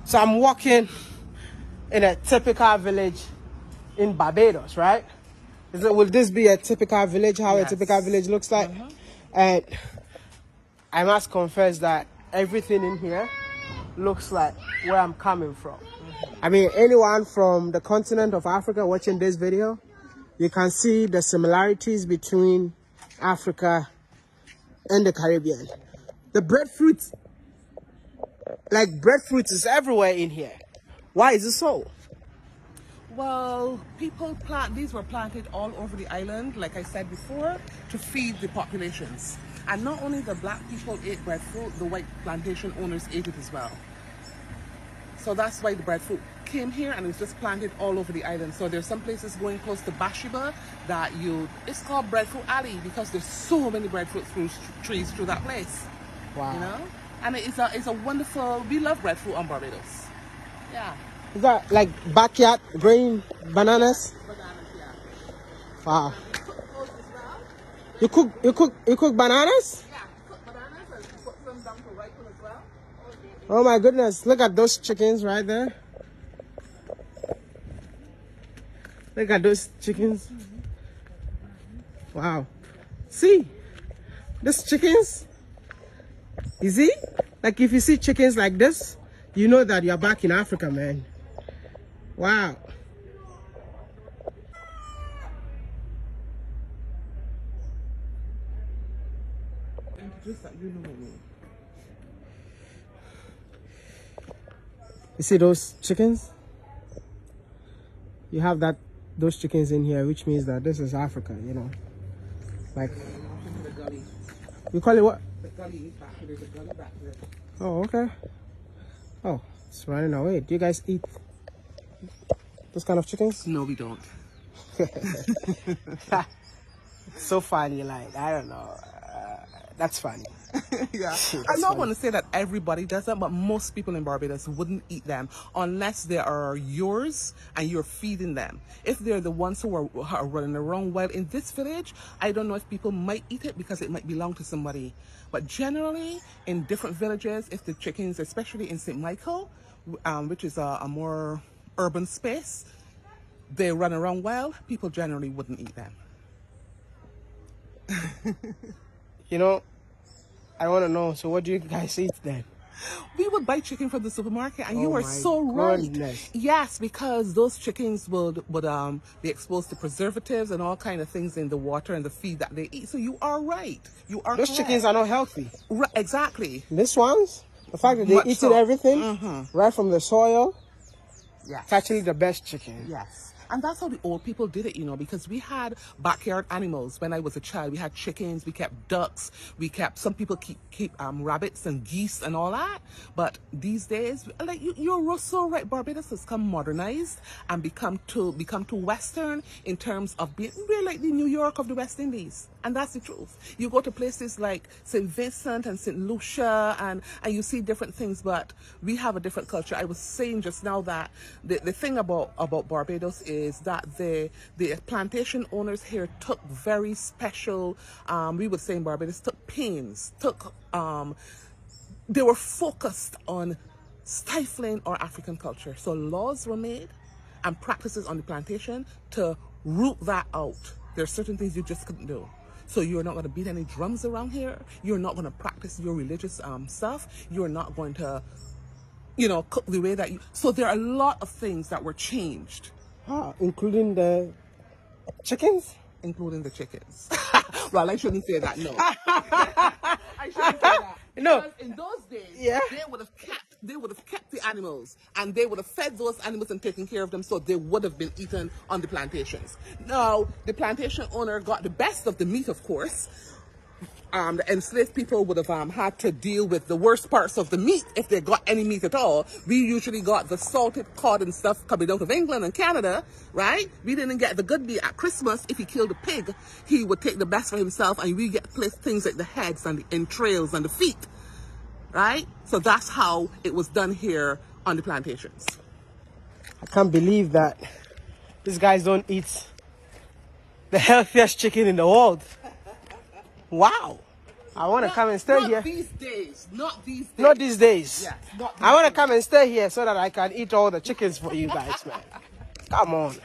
So I'm walking in a typical village in Barbados, right? Will this be a typical village, how a typical village looks like? And I must confess that everything in here looks like where I'm coming from. I mean, anyone from the continent of Africa watching this video, you can see the similarities between Africa and the Caribbean. The breadfruit, like breadfruit is everywhere in here. Why is it so? Well, people these were planted all over the island, like I said before, to feed the populations. And not only the black people ate breadfruit, the white plantation owners ate it as well. So that's why the breadfruit came here, and it's just planted all over the island. So there's some places going close to Bashiba that it's called Breadfruit Alley because there's so many breadfruit trees through that place. Wow. You know? And it's a wonderful, we love breadfruit on Barbados. Yeah. Is that like backyard growing bananas? Bananas, yeah. Wow. You cook bananas? Yeah, cook bananas and put them down to ripen as well. Oh my goodness, look at those chickens right there. Look at those chickens. Wow. See, these chickens, you see? Like if you see chickens like this, you know that you're back in Africa, man. Wow. You see those chickens? You have those chickens in here, which means that this is Africa, you know. Like, you call it what? The gully is back there. There's a gully back there. Oh, okay. Oh, it's running away. Do you guys eat those kind of chickens? No, we don't. So funny, like, I don't know. That's funny. Yeah. I'm not going to say that everybody does that, but most people in Barbados wouldn't eat them unless they are yours and you're feeding them. If they're the ones who are running around wild in this village, I don't know if people might eat it because it might belong to somebody. But generally, in different villages, if the chickens, especially in St. Michael, which is a more urban space, they run around wild, people generally wouldn't eat them. You know, I want to know, so what do you guys eat then? We would buy chicken from the supermarket, and you are so right. Yes, because those chickens would be exposed to preservatives and all kind of things in the water and the feed that they eat. So you are right. You are Those correct. chickens are not healthy. Right, exactly. This ones, the fact that they eat everything right from the soil, it's actually the best chicken. Yes. And that's how the old people did it, you know, because we had backyard animals. When I was a child, we had chickens, we kept ducks, some people keep rabbits and geese and all that. But these days, like you're so right, Barbados has come modernized and become too Western in terms of we're like the New York of the West Indies. And that's the truth. You go to places like St. Vincent and St. Lucia and you see different things, but we have a different culture. I was saying just now that the thing about Barbados is that the plantation owners here took very special, we would say in Barbados, took pains, they were focused on stifling our African culture. So laws were made and practices on the plantation to root that out. There are certain things you just couldn't do. So you're not going to beat any drums around here. You're not going to practice your religious stuff. You're not going to, you know, cook the way that you... So there are a lot of things that were changed. Including the chickens? Including the chickens. Well, I shouldn't say that, no. I shouldn't say that. No. Because in those days, they would have kept the animals, and they would have fed those animals and taken care of them, so they would have been eaten on the plantations. Now, the plantation owner got the best of the meat, of course. The enslaved people would have had to deal with the worst parts of the meat if they got any meat at all. We usually got the salted cod and stuff coming out of England and Canada, right? We didn't get the good meat at Christmas. If he killed a pig, he would take the best for himself, and we get things like the heads and the entrails and the feet, right? So that's how it was done here on the plantations. I can't believe that these guys don't eat the healthiest chicken in the world. Wow. I want to come and stay here. Not these days. Not these days. Not these days. Yes, not these I want to days. come and stay here so that I can eat all the chickens for you guys, man. Come on.